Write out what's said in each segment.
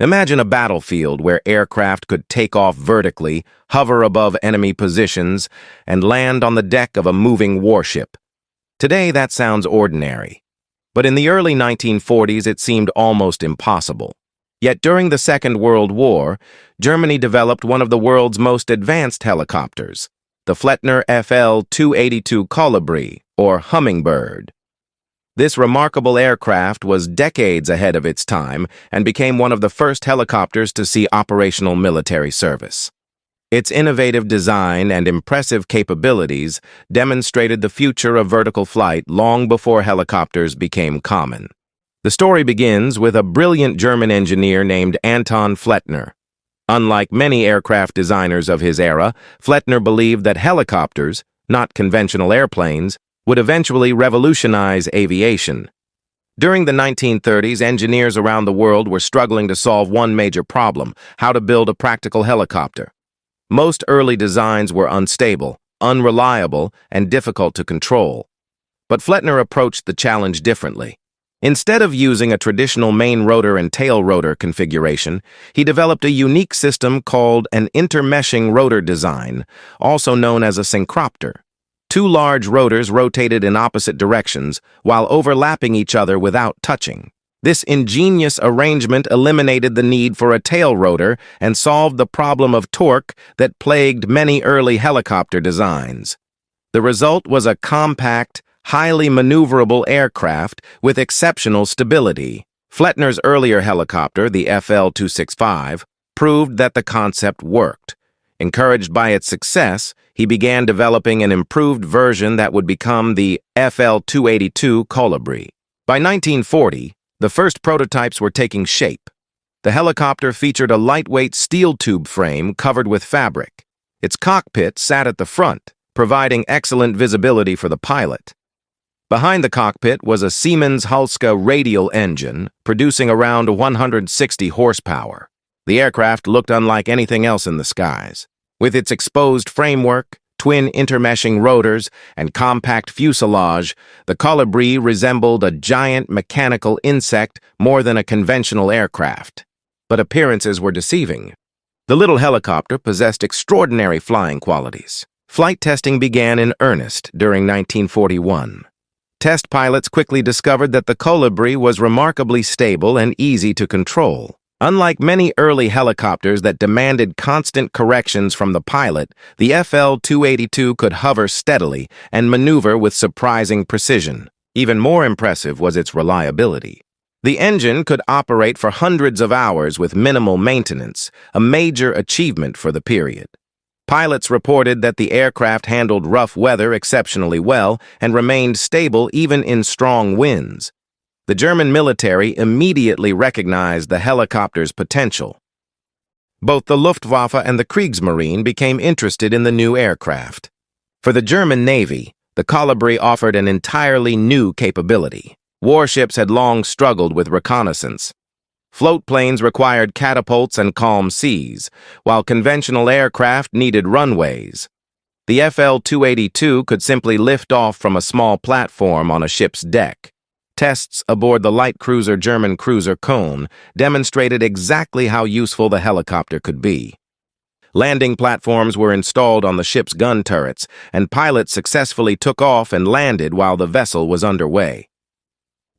Imagine a battlefield where aircraft could take off vertically, hover above enemy positions, and land on the deck of a moving warship. Today, that sounds ordinary. But in the early 1940s, it seemed almost impossible. Yet during the Second World War, Germany developed one of the world's most advanced helicopters, the Flettner FL-282 Kolibri, or Hummingbird. This remarkable aircraft was decades ahead of its time and became one of the first helicopters to see operational military service. Its innovative design and impressive capabilities demonstrated the future of vertical flight long before helicopters became common. The story begins with a brilliant German engineer named Anton Flettner. Unlike many aircraft designers of his era, Flettner believed that helicopters, not conventional airplanes, would eventually revolutionize aviation. During the 1930s, engineers around the world were struggling to solve one major problem: how to build a practical helicopter. Most early designs were unstable, unreliable, and difficult to control. But Flettner approached the challenge differently. Instead of using a traditional main rotor and tail rotor configuration, he developed a unique system called an intermeshing rotor design, also known as a syncropter. Two large rotors rotated in opposite directions while overlapping each other without touching. This ingenious arrangement eliminated the need for a tail rotor and solved the problem of torque that plagued many early helicopter designs. The result was a compact, highly maneuverable aircraft with exceptional stability. Flettner's earlier helicopter, the FL-265, proved that the concept worked. Encouraged by its success, he began developing an improved version that would become the FL-282 Kolibri. By 1940, the first prototypes were taking shape. The helicopter featured a lightweight steel tube frame covered with fabric. Its cockpit sat at the front, providing excellent visibility for the pilot. Behind the cockpit was a Siemens Halske radial engine, producing around 160 horsepower. The aircraft looked unlike anything else in the skies. With its exposed framework, twin intermeshing rotors, and compact fuselage, the Kolibri resembled a giant mechanical insect more than a conventional aircraft. But appearances were deceiving. The little helicopter possessed extraordinary flying qualities. Flight testing began in earnest during 1941. Test pilots quickly discovered that the Kolibri was remarkably stable and easy to control. Unlike many early helicopters that demanded constant corrections from the pilot, the FL-282 could hover steadily and maneuver with surprising precision. Even more impressive was its reliability. The engine could operate for hundreds of hours with minimal maintenance, a major achievement for the period. Pilots reported that the aircraft handled rough weather exceptionally well and remained stable even in strong winds. The German military immediately recognized the helicopter's potential. Both the Luftwaffe and the Kriegsmarine became interested in the new aircraft. For the German Navy, the Kolibri offered an entirely new capability. Warships had long struggled with reconnaissance. Float planes required catapults and calm seas, while conventional aircraft needed runways. The FL-282 could simply lift off from a small platform on a ship's deck. Tests aboard the light cruiser German cruiser Köln demonstrated exactly how useful the helicopter could be. Landing platforms were installed on the ship's gun turrets, and pilots successfully took off and landed while the vessel was underway.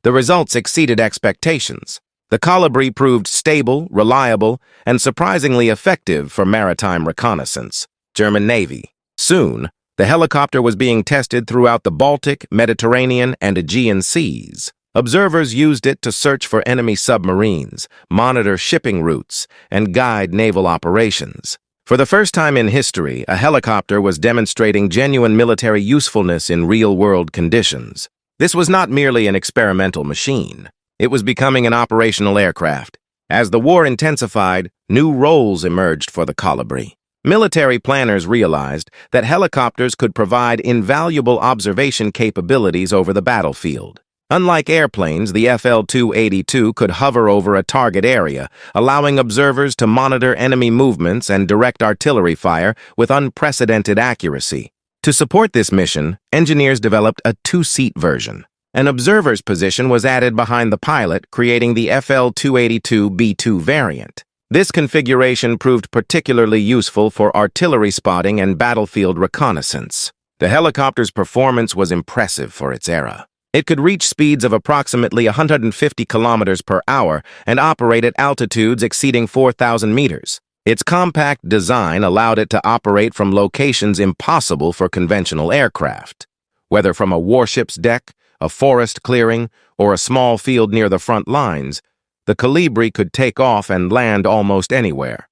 The results exceeded expectations. The Kolibri proved stable, reliable, and surprisingly effective for maritime reconnaissance. German Navy. Soon, the helicopter was being tested throughout the Baltic, Mediterranean, and Aegean seas. Observers used it to search for enemy submarines, monitor shipping routes, and guide naval operations. For the first time in history, a helicopter was demonstrating genuine military usefulness in real-world conditions. This was not merely an experimental machine. It was becoming an operational aircraft. As the war intensified, new roles emerged for the Kolibri. Military planners realized that helicopters could provide invaluable observation capabilities over the battlefield. Unlike airplanes, the FL-282 could hover over a target area, allowing observers to monitor enemy movements and direct artillery fire with unprecedented accuracy. To support this mission, engineers developed a two-seat version. An observer's position was added behind the pilot, creating the FL-282B2 variant. This configuration proved particularly useful for artillery spotting and battlefield reconnaissance. The helicopter's performance was impressive for its era. It could reach speeds of approximately 150 kilometers per hour and operate at altitudes exceeding 4,000 meters. Its compact design allowed it to operate from locations impossible for conventional aircraft. Whether from a warship's deck, a forest clearing, or a small field near the front lines, the Colibri could take off and land almost anywhere.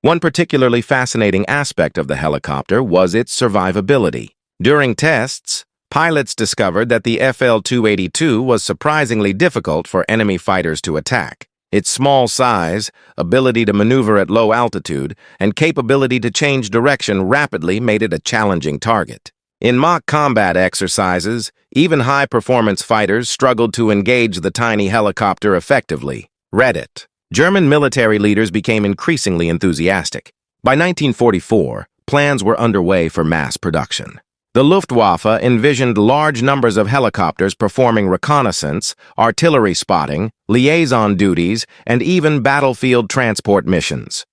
One particularly fascinating aspect of the helicopter was its survivability. During tests, pilots discovered that the FL-282 was surprisingly difficult for enemy fighters to attack. Its small size, ability to maneuver at low altitude, and capability to change direction rapidly made it a challenging target. In mock combat exercises, even high-performance fighters struggled to engage the tiny helicopter effectively. Reddit. German military leaders became increasingly enthusiastic. By 1944, plans were underway for mass production. The Luftwaffe envisioned large numbers of helicopters performing reconnaissance, artillery spotting, liaison duties, and even battlefield transport missions.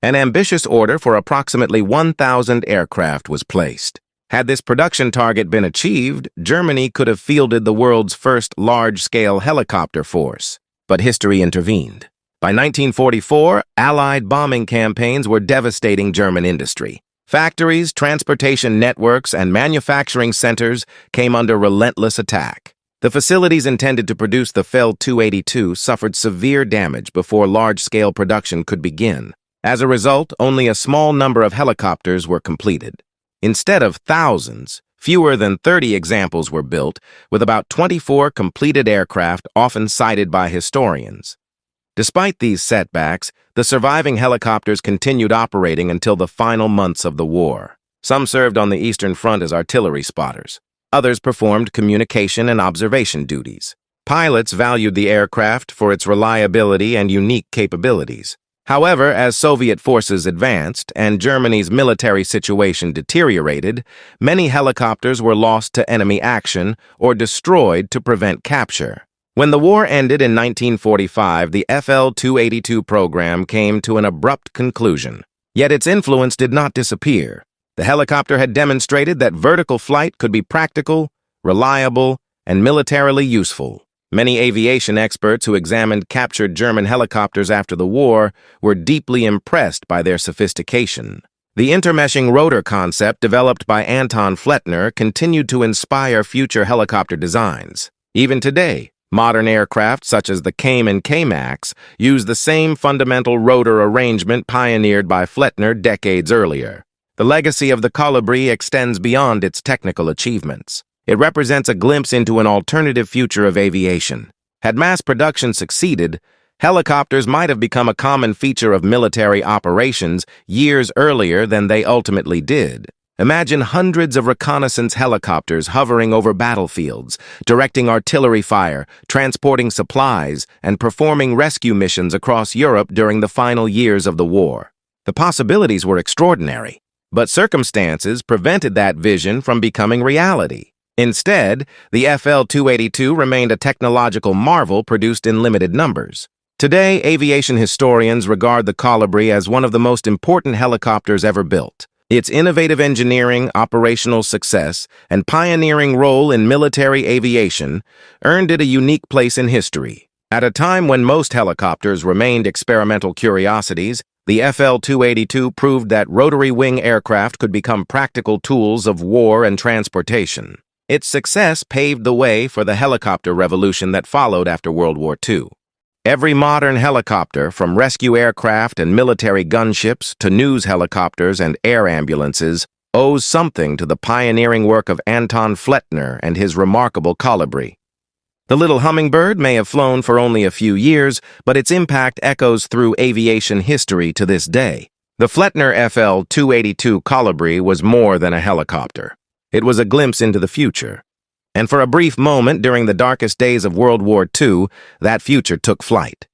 An ambitious order for approximately 1,000 aircraft was placed. Had this production target been achieved, Germany could have fielded the world's first large-scale helicopter force. But history intervened. By 1944, Allied bombing campaigns were devastating German industry. Factories, transportation networks, and manufacturing centers came under relentless attack. The facilities intended to produce the FL-282 suffered severe damage before large-scale production could begin. As a result, only a small number of helicopters were completed. Instead of thousands, fewer than 30 examples were built, with about 24 completed aircraft often cited by historians. Despite these setbacks, the surviving helicopters continued operating until the final months of the war. Some served on the Eastern Front as artillery spotters. Others performed communication and observation duties. Pilots valued the aircraft for its reliability and unique capabilities. However, as Soviet forces advanced and Germany's military situation deteriorated, many helicopters were lost to enemy action or destroyed to prevent capture. When the war ended in 1945, the FL-282 program came to an abrupt conclusion. Yet its influence did not disappear. The helicopter had demonstrated that vertical flight could be practical, reliable, and militarily useful. Many aviation experts who examined captured German helicopters after the war were deeply impressed by their sophistication. The intermeshing rotor concept developed by Anton Flettner continued to inspire future helicopter designs. Even today, modern aircraft such as the Cayman K-MAX use the same fundamental rotor arrangement pioneered by Flettner decades earlier. The legacy of the Colibri extends beyond its technical achievements. It represents a glimpse into an alternative future of aviation. Had mass production succeeded, helicopters might have become a common feature of military operations years earlier than they ultimately did. Imagine hundreds of reconnaissance helicopters hovering over battlefields, directing artillery fire, transporting supplies, and performing rescue missions across Europe during the final years of the war. The possibilities were extraordinary, but circumstances prevented that vision from becoming reality. Instead, the FL-282 remained a technological marvel produced in limited numbers. Today, aviation historians regard the Colibri as one of the most important helicopters ever built. Its innovative engineering, operational success, and pioneering role in military aviation earned it a unique place in history. At a time when most helicopters remained experimental curiosities, the FL-282 proved that rotary wing aircraft could become practical tools of war and transportation. Its success paved the way for the helicopter revolution that followed after World War II. Every modern helicopter, from rescue aircraft and military gunships to news helicopters and air ambulances, owes something to the pioneering work of Anton Flettner and his remarkable Colibri. The little hummingbird may have flown for only a few years, but its impact echoes through aviation history to this day. The Flettner FL-282 Colibri was more than a helicopter. It was a glimpse into the future. And for a brief moment during the darkest days of World War II, that future took flight.